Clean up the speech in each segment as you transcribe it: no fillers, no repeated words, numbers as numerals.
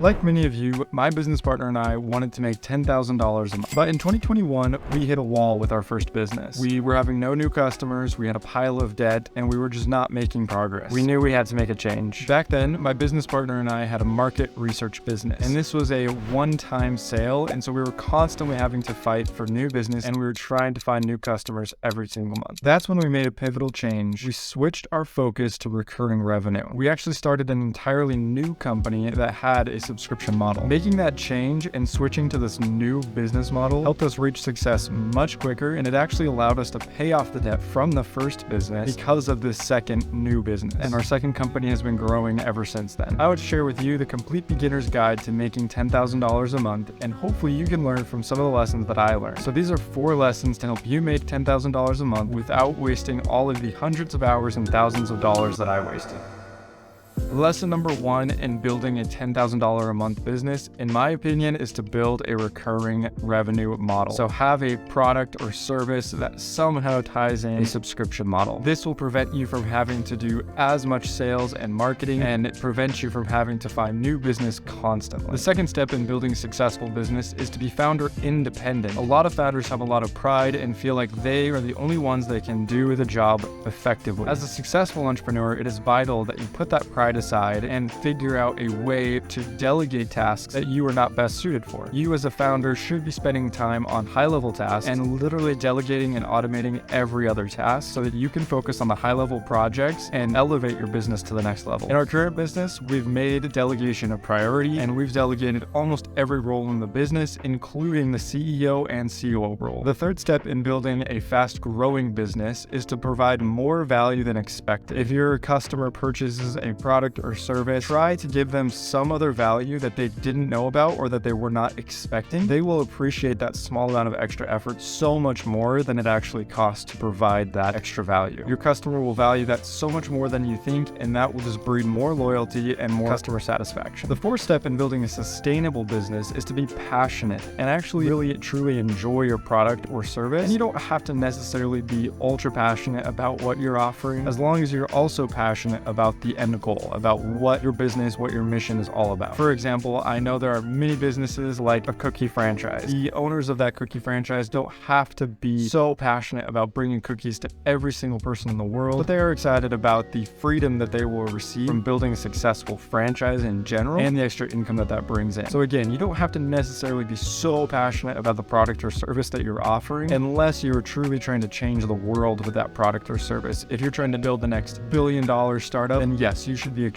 Like many of you, my business partner and I wanted to make $10,000 a month. But in 2021, we hit a wall with our first business. We were having no new customers, we had a pile of debt, and we were just not making progress. We knew we had to make a change. Back then, my business partner and I had a market research business, and this was a one-time sale, and so we were constantly having to fight for new business, and we were trying to find new customers every single month. That's when we made a pivotal change. We switched our focus to recurring revenue. We actually started an entirely new company that had a subscription model. Making that change and switching to this new business model helped us reach success much quicker, and it actually allowed us to pay off the debt from the first business because of this second new business. And our second company has been growing ever since then. I would share with you the complete beginner's guide to making $10,000 a month, and hopefully you can learn from some of the lessons that I learned. So these are 4 lessons to help you make $10,000 a month without wasting all of the hundreds of hours and thousands of dollars that I wasted. Lesson number 1 in building a $10,000 a month business, in my opinion, is to build a recurring revenue model. So have a product or service that somehow ties in a subscription model. This will prevent you from having to do as much sales and marketing, and it prevents you from having to find new business constantly. The second step in building a successful business is to be founder independent. A lot of founders have a lot of pride and feel like they are the only ones that can do the job effectively. As a successful entrepreneur, it is vital that you put that pride aside and figure out a way to delegate tasks that you are not best suited for. You as a founder should be spending time on high-level tasks and literally delegating and automating every other task so that you can focus on the high-level projects and elevate your business to the next level. In our current business, we've made delegation a priority, and we've delegated almost every role in the business, including the CEO and COO role. The third step in building a fast-growing business is to provide more value than expected. If your customer purchases a product or service, try to give them some other value that they didn't know about or that they were not expecting. They will appreciate that small amount of extra effort so much more than it actually costs to provide that extra value. Your customer will value that so much more than you think, and that will just breed more loyalty and more customer satisfaction. The fourth step in building a sustainable business is to be passionate and actually really truly enjoy your product or service. And you don't have to necessarily be ultra passionate about what you're offering, as long as you're also passionate about the end goal, about what your business, what your mission is all about. For example, I know there are many businesses like a cookie franchise. The owners of that cookie franchise don't have to be so passionate about bringing cookies to every single person in the world, but they are excited about the freedom that they will receive from building a successful franchise in general and the extra income that that brings in. So again, you don't have to necessarily be so passionate about the product or service that you're offering unless you're truly trying to change the world with that product or service. If you're trying to build the next billion-dollar startup, then yes, you should be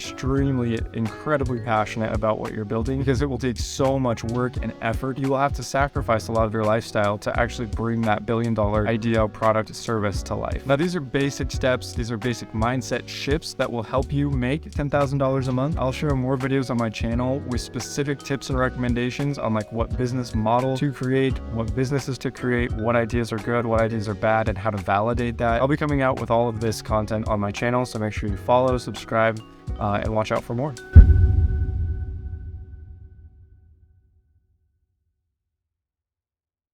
incredibly passionate about what you're building, because it will take so much work and effort. You will have to sacrifice a lot of your lifestyle to actually bring that billion-dollar idea, product, service to life. Now, these are basic steps. These are basic mindset shifts that will help you make $10,000 a month. I'll share more videos on my channel with specific tips and recommendations on like what business model to create, what businesses to create, what ideas are good, what ideas are bad, and how to validate that. I'll be coming out with all of this content on my channel, so make sure you follow, subscribe, and watch out for more.